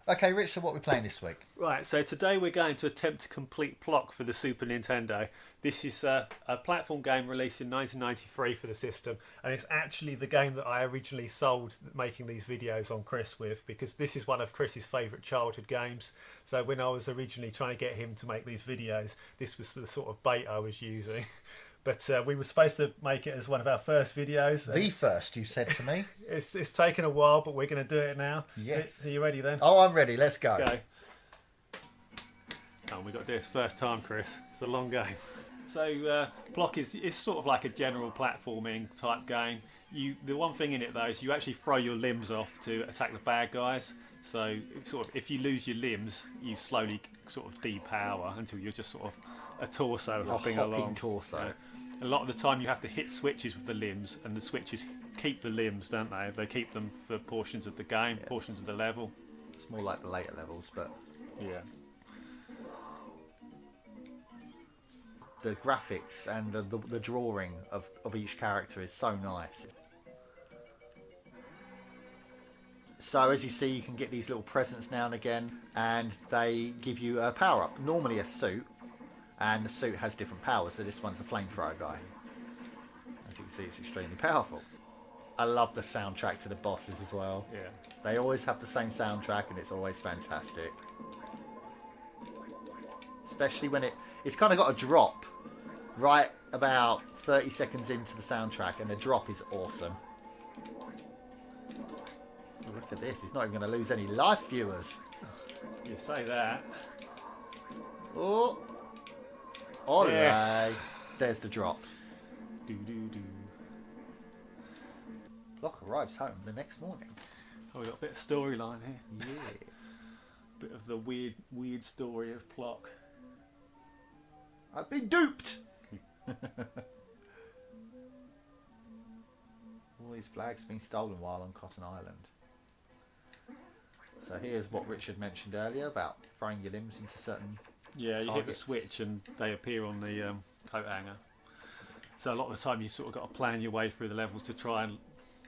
Okay, Rich, so what are we playing this week? Right, so today we're going to attempt to complete Plok for the Super Nintendo. This is a platform game released in 1993 for the system, and it's actually the game that I originally sold making these videos on Chris with, because this is one of Chris's favourite childhood games. So when I was originally trying to get him to make these videos, this was the sort of bait I was using. But we were supposed to make it as one of our first videos. The first, you said to me. It's taken a while, but we're going to do it now. Yes. Are you ready then? Oh, I'm ready. Let's go. Let's go. Oh, we got to do this first time, Chris. It's a long game. So Plok is sort of like a general platforming type game. The one thing in it though is you actually throw your limbs off to attack the bad guys. So sort of if you lose your limbs, you slowly sort of depower until you're just sort of a torso hopping along. Torso. Yeah. A lot of the time you have to hit switches with the limbs, and the switches keep the limbs, don't they? They keep them for portions of the game, portions of the level. It's more like the later levels, but yeah. The graphics and the drawing of each character is so nice. So as you see, you can get these little presents now and again, and they give you a power-up. Normally a suit, and the suit has different powers, so this one's a flamethrower guy. As you can see, it's extremely powerful. I love the soundtrack to the bosses as well. Yeah. They always have the same soundtrack, and it's always fantastic. Especially when it's kind of got a drop right about 30 seconds into the soundtrack, and the drop is awesome. Oh, look at this, he's not even going to lose any life, viewers. You say that. Oh, olé. Yes. There's the drop. Do do do. Plok arrives home the next morning. Oh, we got a bit of storyline here. Yeah. Bit of the weird story of Plok. I've been duped! All these flags have been stolen while on Cotton Island. So here's what Richard mentioned earlier about throwing your limbs into certain Yeah, you hit the targets. switch and they appear on the coat hanger. So a lot of the time you sort of got to plan your way through the levels to try and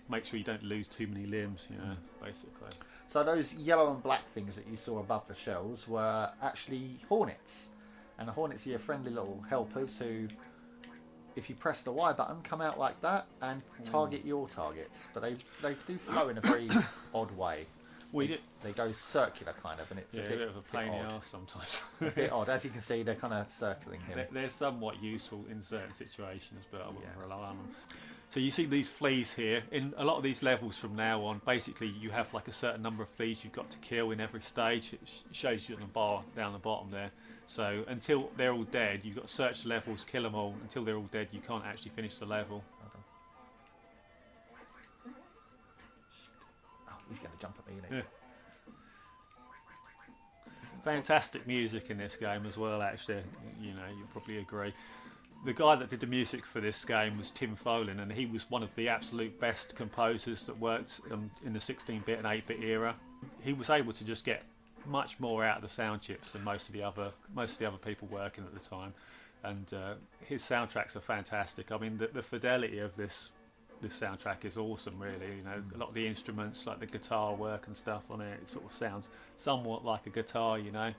make sure you don't lose too many limbs, you know, basically. So those yellow and black things that you saw above the shells were actually hornets. And the hornets are your friendly little helpers who, if you press the Y button, come out like that and target your targets. But they do flow in a very odd way. They go circular kind of, and it's a bit of a pain in the odd. arse sometimes. A bit odd. As you can see, they're kind of circling him. They're somewhat useful in certain situations, but I wouldn't rely on them. So you see these fleas here. In a lot of these levels from now on, basically you have like a certain number of fleas you've got to kill in every stage. It shows you at the bar down the bottom there. So until they're all dead, you've got to search the levels, kill them all. Until they're all dead, you can't actually finish the level. Oh, he's going to jump at me, isn't he? Yeah. Fantastic music in this game as well, actually. You know, you'll probably agree. The guy that did the music for this game was Tim Follin, and he was one of the absolute best composers that worked in the 16-bit and 8-bit era. He was able to just get much more out of the sound chips than most of the other people working at the time, and his soundtracks are fantastic. I mean, the fidelity of this soundtrack is awesome, really. You know, a lot of the instruments, like the guitar work and stuff on it sort of sounds somewhat like a guitar, you know.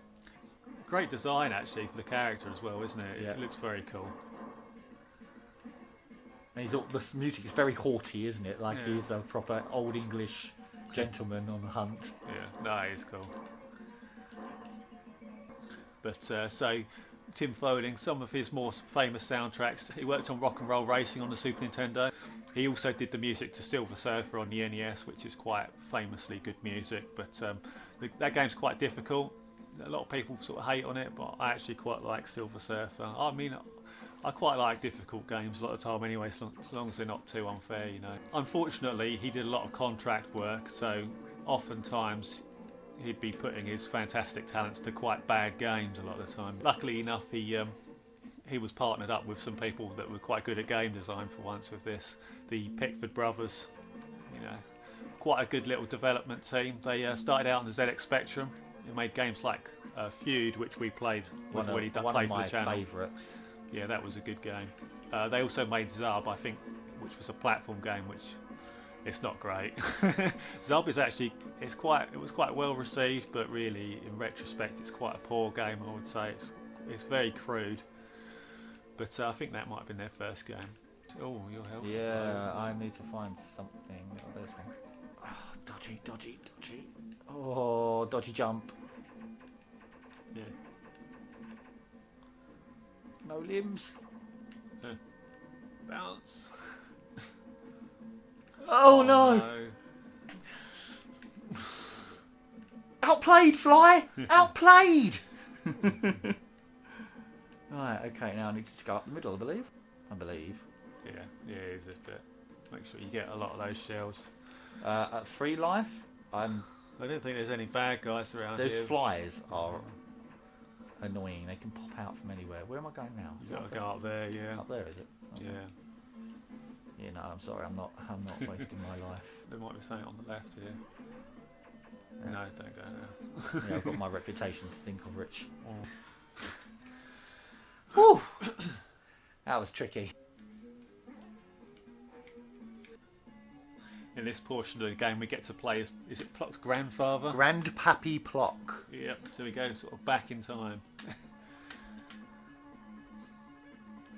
Great design actually for the character as well, isn't it? Yeah. It looks very cool. And the music is very haughty, isn't it? Like he's a proper old English gentleman on the hunt. Yeah, no, it's cool. But so Tim Follin, some of his more famous soundtracks, he worked on Rock and Roll Racing on the Super Nintendo. He also did the music to Silver Surfer on the NES, which is quite famously good music. But that game's quite difficult. A lot of people sort of hate on it, but I actually quite like Silver Surfer. I mean, I quite like difficult games a lot of the time anyway, as long as they're not too unfair, you know. Unfortunately, he did a lot of contract work, so oftentimes he'd be putting his fantastic talents to quite bad games a lot of the time. Luckily enough, he was partnered up with some people that were quite good at game design for once with this. The Pickford brothers, you know, quite a good little development team. They started out on the ZX Spectrum. They made games like Feud, which we played One when we of played for my the channel. favourites. Yeah, that was a good game. They also made Zub, I think, which was a platform game which It's not great. Zombies actually, it was quite well received, but really, in retrospect, it's quite a poor game. I would say it's very crude. But I think that might have been their first game. Oh, your health. Yeah, I need to find something. Oh, there's one. Oh, dodgy, dodgy, dodgy. Oh, dodgy jump. Yeah. No limbs. Bounce. Oh no! Outplayed, Fly! Outplayed! Right, okay, now I need to go up the middle, I believe. Yeah, it is this bit. Make sure you get a lot of those shells. At 3 life, I don't think there's any bad guys around those here. flies are annoying. They can pop out from anywhere. Where am I going now? You gotta go up there, yeah. Up there, is it? Okay. Yeah. Yeah, no, I'm sorry. I'm not wasting my life. There might be something on the left here. Yeah. No, don't go there. Yeah, I've got my reputation to think of, Rich. Whew! That was tricky. In this portion of the game, we get to play as, is it Plok's grandfather? Grandpappy Plok. Yep, so we go sort of back in time.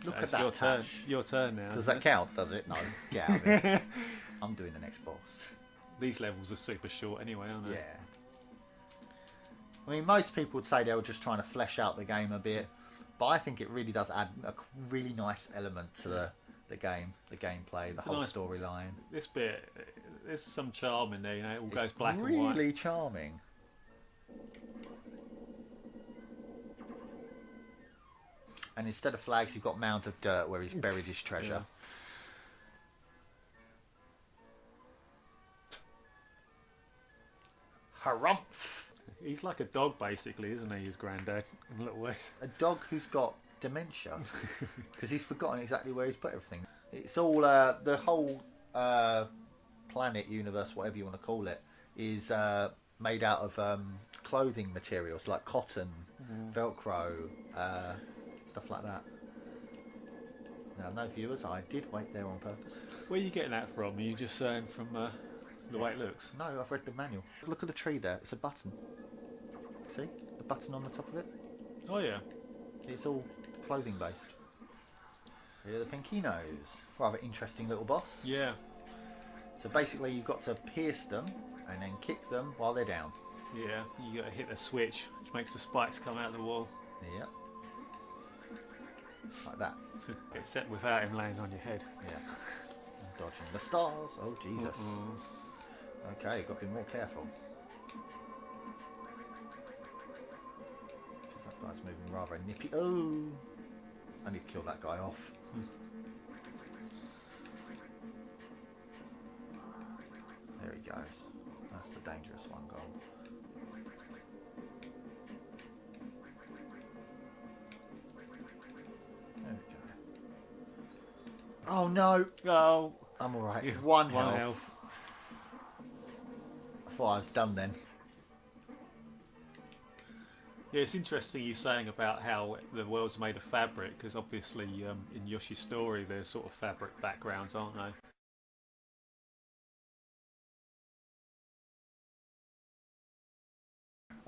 Look at that your turn. touch. Your turn now. Does that count, does it? No. Get out of it. I'm doing the next boss. These levels are super short anyway, aren't they? Yeah. I mean, most people would say they were just trying to flesh out the game a bit, but I think it really does add a really nice element to the game, the gameplay, the whole storyline. This bit, there's some charm in there, you know, it all goes black and white. Really charming. And instead of flags, you've got mounds of dirt where he's buried his treasure. Yeah. Harumph! He's like a dog, basically, isn't he, his granddad, in little ways. A dog who's got dementia, because he's forgotten exactly where he's put everything. It's all, the whole planet, universe, whatever you want to call it, is made out of clothing materials like cotton, Velcro, stuff like that. Now, no viewers, I did wait there on purpose. Where are you getting that from? Are you just saying from the way it looks? No, I've read the manual. Look at the tree there. It's a button. See? The button on the top of it? Oh, yeah. It's all clothing based. Here are the Pinkinos. Rather interesting little boss. Yeah. So basically you've got to pierce them and then kick them while they're down. Yeah, you got to hit the switch, which makes the spikes come out of the wall. Yep. Like that. Get set without him laying on your head. Yeah. I'm dodging the stars. Oh, Jesus. Okay, you've got to be more careful. Because that guy's moving rather nippy. Oh! I need to kill that guy off. There he goes. That's the dangerous one gone. There we go. Oh no! Oh, I'm alright. yeah, One one health. I thought I was done then. yeah, it's interesting you saying about how the world's made of fabric, because obviously in Yoshi's story there's sort of fabric backgrounds, aren't they?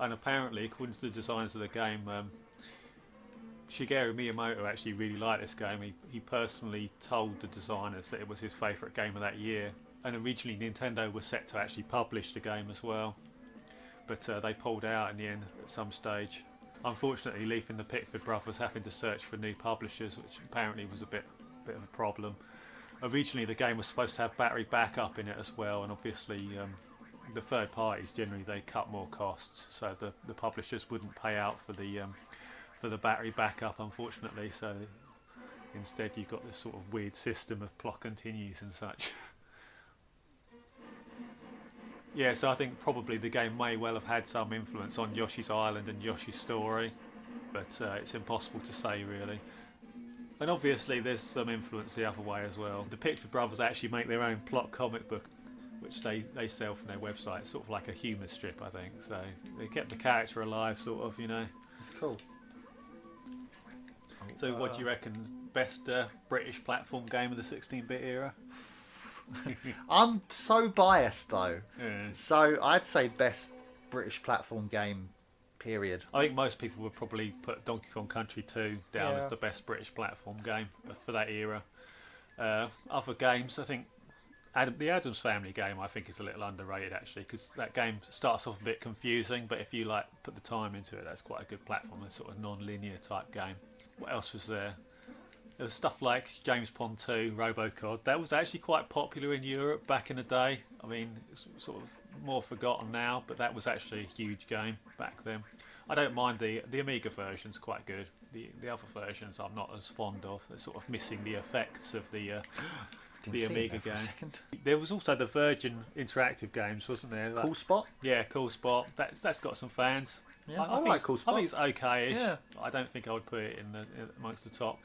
And apparently, according to the designers of the game, Shigeru Miyamoto actually really liked this game. He personally told the designers that it was his favourite game of that year. And originally Nintendo was set to actually publish the game as well. But they pulled out in the end at some stage. Unfortunately, leaving the Pickford brothers having to search for new publishers, which apparently was a bit of a problem. Originally the game was supposed to have battery backup in it as well, and obviously the third parties generally they cut more costs, so the publishers wouldn't pay out for the battery backup, unfortunately. So instead you got this sort of weird system of Plok continues and such. Yeah, so I think probably the game may well have had some influence on Yoshi's Island and Yoshi's story, but it's impossible to say really. And obviously there's some influence the other way as well. The Pickford brothers actually make their own Plok comic book, which they sell from their website. It's sort of like a humour strip, I think. So they kept the character alive, sort of, you know. It's cool. So what do you reckon? Best British platform game of the 16-bit era? I'm so biased though. Yeah. So I'd say best British platform game, period. I think most people would probably put Donkey Kong Country 2 down Yeah. as the best British platform game for that era. Other games, I think the Addams Family game, I think, is a little underrated actually, because that game starts off a bit confusing, but if you like put the time into it, that's quite a good platform, a sort of non-linear type game. What else was there? There was stuff like James Pond 2, Robocod. That was actually quite popular in Europe back in the day. I mean, it's sort of more forgotten now, but that was actually a huge game back then. I don't mind the Amiga version's quite good. The other versions I'm not as fond of. They're sort of missing the effects of the Amiga game. There was also the Virgin Interactive games, wasn't there? Cool Spot? Yeah, Cool Spot. That's got some fans. Yeah, I like Cool Spot. I think it's okay-ish. Yeah. I don't think I would put it in amongst the top.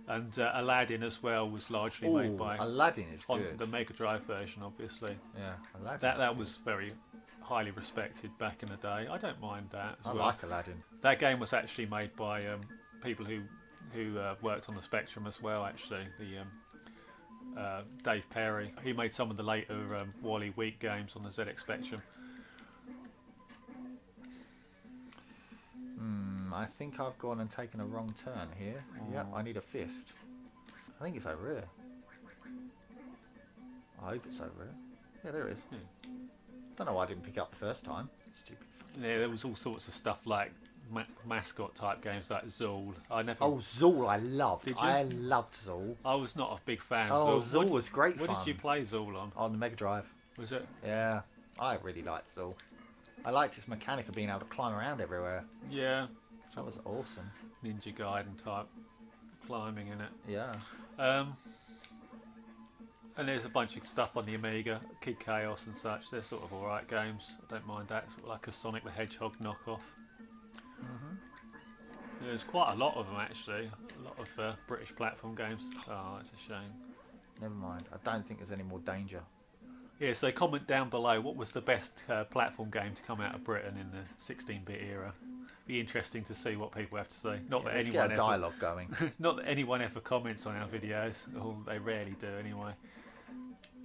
And Aladdin as well was largely made by Aladdin is on good. the Mega Drive version, obviously. Yeah, Aladdin. That was very highly respected back in the day. I don't mind that as I well. like Aladdin. That game was actually made by people who worked on the Spectrum as well. Actually, Dave Perry. He made some of the later Wally Week games on the ZX Spectrum. I think I've gone and taken a wrong turn here. Yep, I need a fist. I think it's over here. I hope it's over here. Yeah, there it is. Don't know why I didn't pick it up the first time. Stupid fucking... Yeah, there was all sorts of stuff like mascot type games like Zool. Oh, Zool, I loved. Did you? I loved Zool. I was not a big fan of Oh, Zool. Zool was great What fun. did you play Zool on? On the Mega Drive. Was it? Yeah, I really liked Zool. I liked its mechanic of being able to climb around everywhere. Yeah. That was awesome. Ninja Gaiden type climbing in it. Yeah. And there's a bunch of stuff on the Amiga, Kid Chaos and such. They're sort of alright games. I don't mind that. Sort of like a Sonic the Hedgehog knockoff. There's quite a lot of them actually. A lot of British platform games. Oh, that's a shame. Never mind. I don't think there's any more danger. Yeah, so comment down below what was the best platform game to come out of Britain in the 16-bit era. Be interesting to see what people have to say. Not that Let's anyone get a dialogue going. not that anyone ever comments on our videos. Or they rarely do anyway.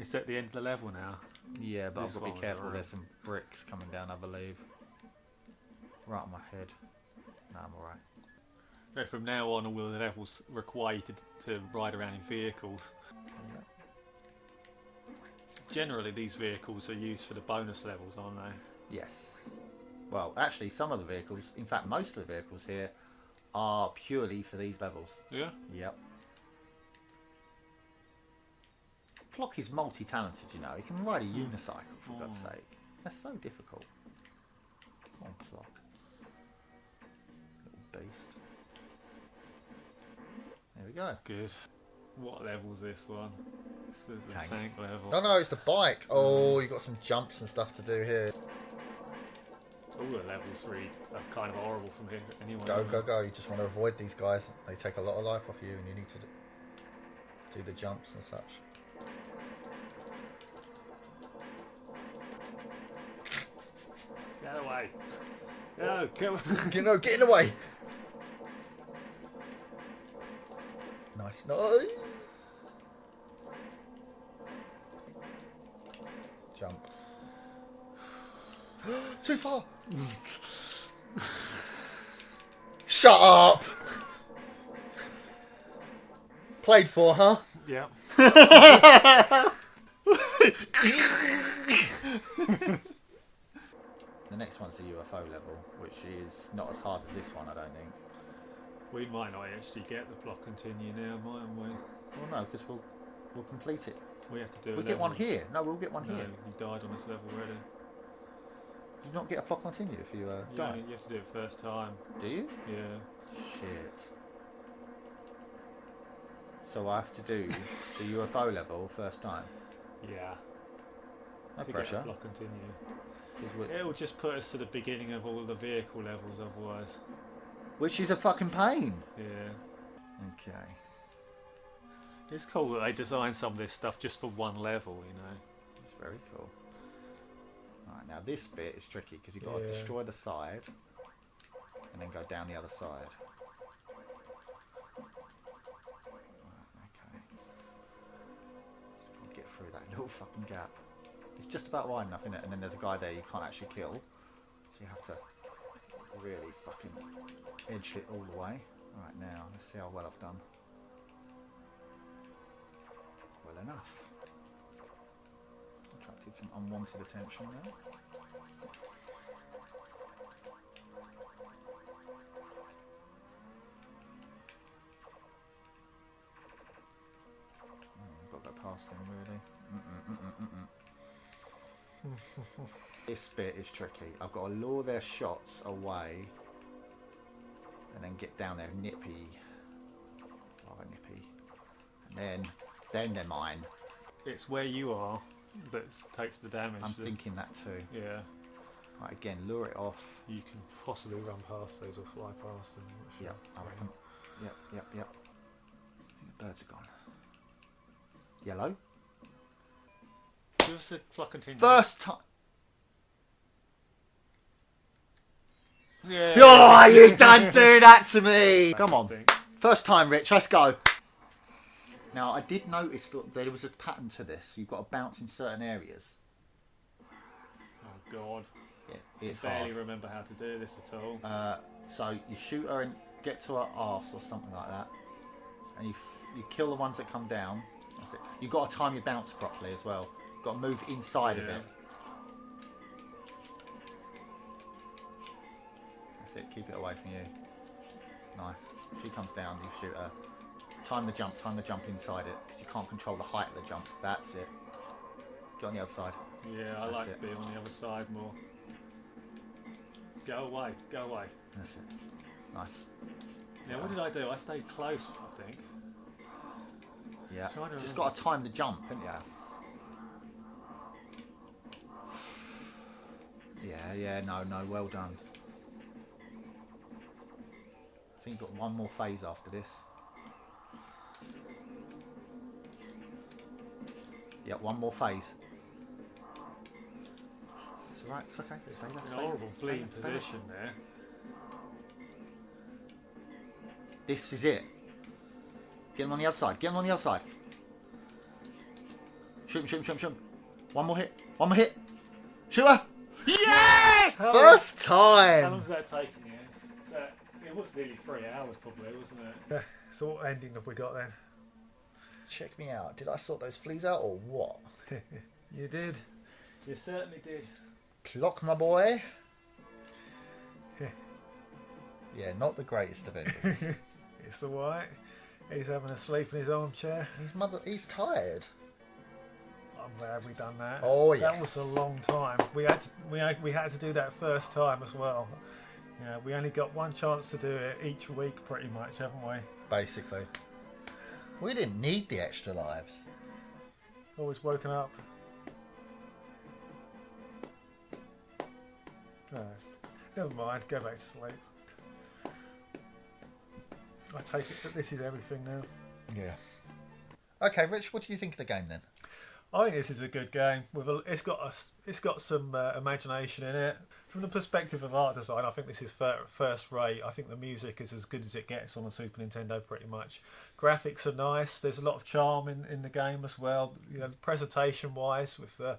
It's at the end of the level now. Yeah, but This I've got to one be was careful. alright. There's some bricks coming down, I believe. Right on my head. No, I'm alright. So from now on, all the levels require you to ride around in vehicles. Yeah. Generally, these vehicles are used for the bonus levels, aren't they? Yes. Well, actually, some of the vehicles, in fact, most of the vehicles here, are purely for these levels. Yeah. Yep. Plok is multi-talented, you know. He can ride a unicycle, for God's sake. That's so difficult. Come on, Plok. Little beast. There we go. Good. What level's this one? This is the Tank. tank level. No, no, it's the bike. Oh, you've got some jumps and stuff to do here. All the levels really are kind of horrible from here anyway. Go, go, go. You just want to avoid these guys. They take a lot of life off you and you need to do the jumps and such. Get away. No, go. You know, get in the way. Nice, nice. Jump. Too far. Shut up. Played for, huh? Yeah. The next one's the UFO level, which is not as hard as this one, I don't think. We might not actually get the Plok continue now, mightn't we? Well, no, because we'll complete it. We have to do. We'll get one here. No, we'll get one No, here. you died on this level already. Do you not get a Plok continue if you Yeah, die? you have to do it first time. Do you? Yeah. Shit. So I have to do the UFO level first time. Yeah. No to pressure. Get the Plok continue. 'Cause It will just put us to the beginning of all the vehicle levels otherwise. which is a fucking pain. Yeah. Okay. It's cool that they designed some of this stuff just for one level, you know. It's very cool. Right, now this bit is tricky because you've got to Yeah. destroy the side and then go down the other side. Right, okay. So we'll get through that little fucking gap. It's just about wide enough, isn't it? And then there's a guy there you can't actually kill, so you have to really fucking edge it all the way. Right, now let's see how well I've done. Well enough. Attracted some unwanted attention there. Got to go past him really. This bit is tricky. I've got to lure their shots away and then get down there nippy. Rather nippy. And then they're mine. It's where you are that takes the damage. I'm thinking that too. Yeah. Right, again, lure it off. You can possibly run past those or fly past them. Yep, I reckon. Yep. I think the birds are gone. Yellow. Give us the Plok continue. First time. Yeah. Oh, you don't do that to me. Come on. First time, Rich. Let's go. Now, I did notice that there was a pattern to this. You've got to bounce in certain areas. Oh, God. Yeah, it's I barely hard. remember how to do this at all. So you shoot her and get to her arse or something like that. And you kill the ones that come down. That's it. You've got to time your bounce properly as well. You've got to move inside of it. That's it. Keep it away from you. Nice. She comes down, you shoot her. Time the jump inside it, because you can't control the height of the jump. That's it. Get on the other side. Yeah, I like being on the other side more. Go away. That's it. Nice. Yeah, what did I do? I stayed close, I think. Yeah. Trying to Just remember. got to time the jump, haven't you? Yeah, no, well done. I think you've got one more phase after this. Yeah, one more phase. It's alright, it's okay. Stay there, In a stay horrible there, bleeding stay there. position there. This is it. Get him on the other side. Shoot him. One more hit. Shoot her. Yes! First time. How long was that taking you? It was nearly 3 hours probably, wasn't it? Yeah, so what ending have we got then? Check me out. Did I sort those fleas out or what? You did. You certainly did. Plok, my boy. Yeah, not the greatest of endings. It's alright. He's having a sleep in his armchair. He's tired. I'm glad we done that. Oh, That yes. was a long time. We had to do that first time as well. Yeah, we only got one chance to do it each week pretty much, haven't we? Basically. We didn't need the extra lives. Always woken up. Never mind, go back to sleep. I take it that this is everything now. Yeah. Okay, Rich, what do you think of the game then? I think this is a good game. It's got some imagination in it. From the perspective of art design, I think this is first rate. I think the music is as good as it gets on a Super Nintendo, pretty much. Graphics are nice. There's a lot of charm in the game as well. You know, presentation wise, with the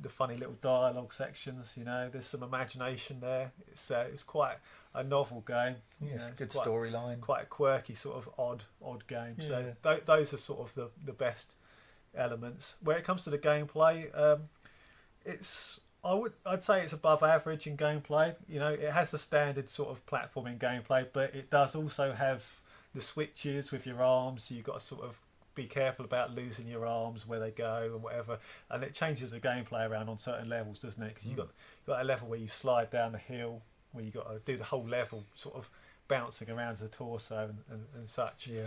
funny little dialogue sections. You know, there's some imagination there. It's quite a novel game. Yes, It's good quite- storyline. Quite a quirky sort of odd game. Yeah. So those are sort of the best elements. Where it comes to the gameplay, I'd say it's above average in gameplay. You know, it has the standard sort of platforming gameplay, but it does also have the switches with your arms. So you've got to sort of be careful about losing your arms, where they go and whatever. And it changes the gameplay around on certain levels, doesn't it? Because you've got a level where you slide down the hill, where you've got to do the whole level sort of bouncing around the torso and such. Yeah.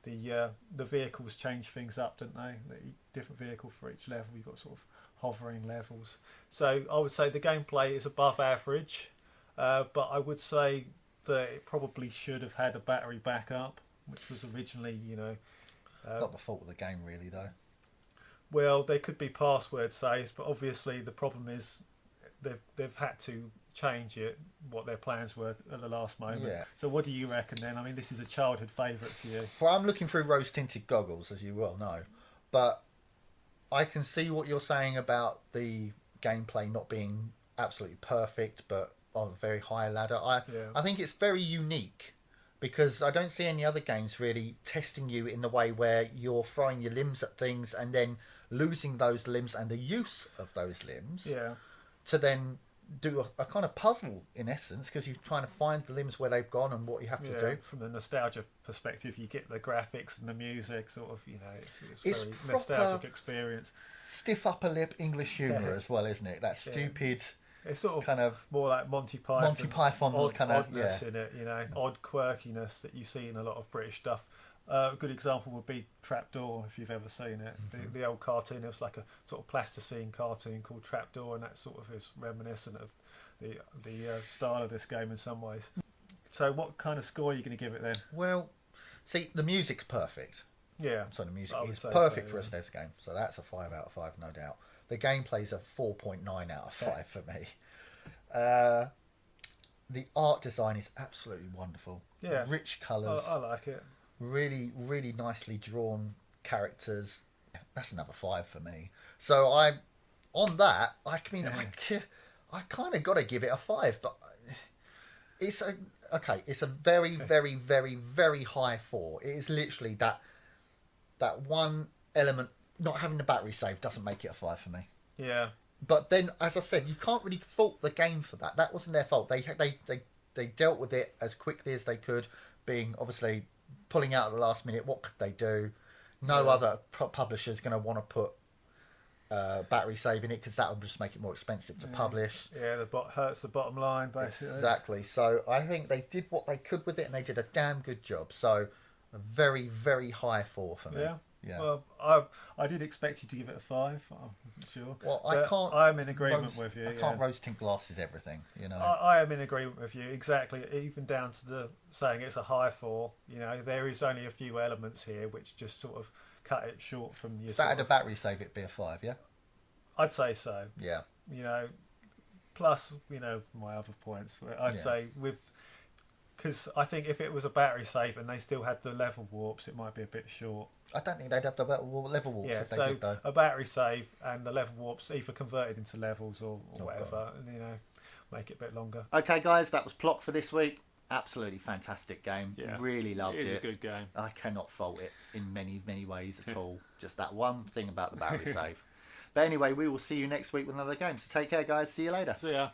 The vehicles change things up, don't they? Different vehicle for each level. You've got sort of hovering levels. So I would say the gameplay is above average, but I would say that it probably should have had a battery backup, which was originally, Not the fault of the game, really, though. well, they could be password saves, but obviously the problem is they've had to change it, what their plans were at the last moment. Yeah. So what do you reckon then? I mean, this is a childhood favourite for you. Well, I'm looking through rose-tinted goggles, as you well know, but I can see what you're saying about the gameplay not being absolutely perfect, but on a very high ladder. I think it's very unique because I don't see any other games really testing you in the way where you're throwing your limbs at things and then losing those limbs and the use of those limbs to then do a kind of puzzle in essence, because you're trying to find the limbs where they've gone and what you have to do. From the nostalgia perspective, you get the graphics and the music, sort of, it's very nostalgic experience. Stiff upper lip English humour as well, isn't it? That stupid. It's sort of kind of more like Monty Python. Monty Python kind of oddness in it, odd quirkiness that you see in a lot of British stuff. A good example would be Trapdoor, if you've ever seen it. Mm-hmm. The old cartoon, it was like a sort of plasticine cartoon called Trapdoor, and that sort of is reminiscent of the style of this game in some ways. So what kind of score are you going to give it then? Well, see, the music's perfect. Yeah. So the music is perfect for a SNES game, so that's a 5 out of 5, no doubt. The gameplay's a 4.9 out of 5 for me. The art design is absolutely wonderful. Yeah. Rich colours. I like it. Really, really nicely drawn characters. That's another 5 for me. So I kind of got to give it a 5, but it's a very, very, very, very high 4. It is literally that one element. Not having the battery save doesn't make it a 5 for me. Yeah. But then, as I said, you can't really fault the game for that. That wasn't their fault. They dealt with it as quickly as they could, being obviously pulling out at the last minute. What could they do? No other publisher's going to want to put battery save in it because that will just make it more expensive to publish. Yeah, hurts the bottom line, basically. Exactly. So I think they did what they could with it, and they did a damn good job. So a very, very high 4 for me. Yeah. Yeah. Well, I did expect you to give it a 5. I wasn't sure. Well, I can't. I'm in agreement with you. I can't rose tint glasses everything. I am in agreement with you exactly. Even down to the saying it's a high 4. There is only a few elements here which just sort of cut it short from your. If that had a battery save, it'd be a 5. Yeah. I'd say so. Yeah. Plus my other points. I'd say because I think if it was a battery save and they still had the level warps, it might be a bit short. I don't think they'd have the level warps if they did, though. A battery save and the level warps either converted into levels or whatever, and make it a bit longer. Okay, guys, that was Plok for this week. Absolutely fantastic game. Yeah, really loved it. It is a good game. I cannot fault it in many, many ways at all. Just that one thing about the battery save. But anyway, we will see you next week with another game. So take care, guys. See you later. See ya.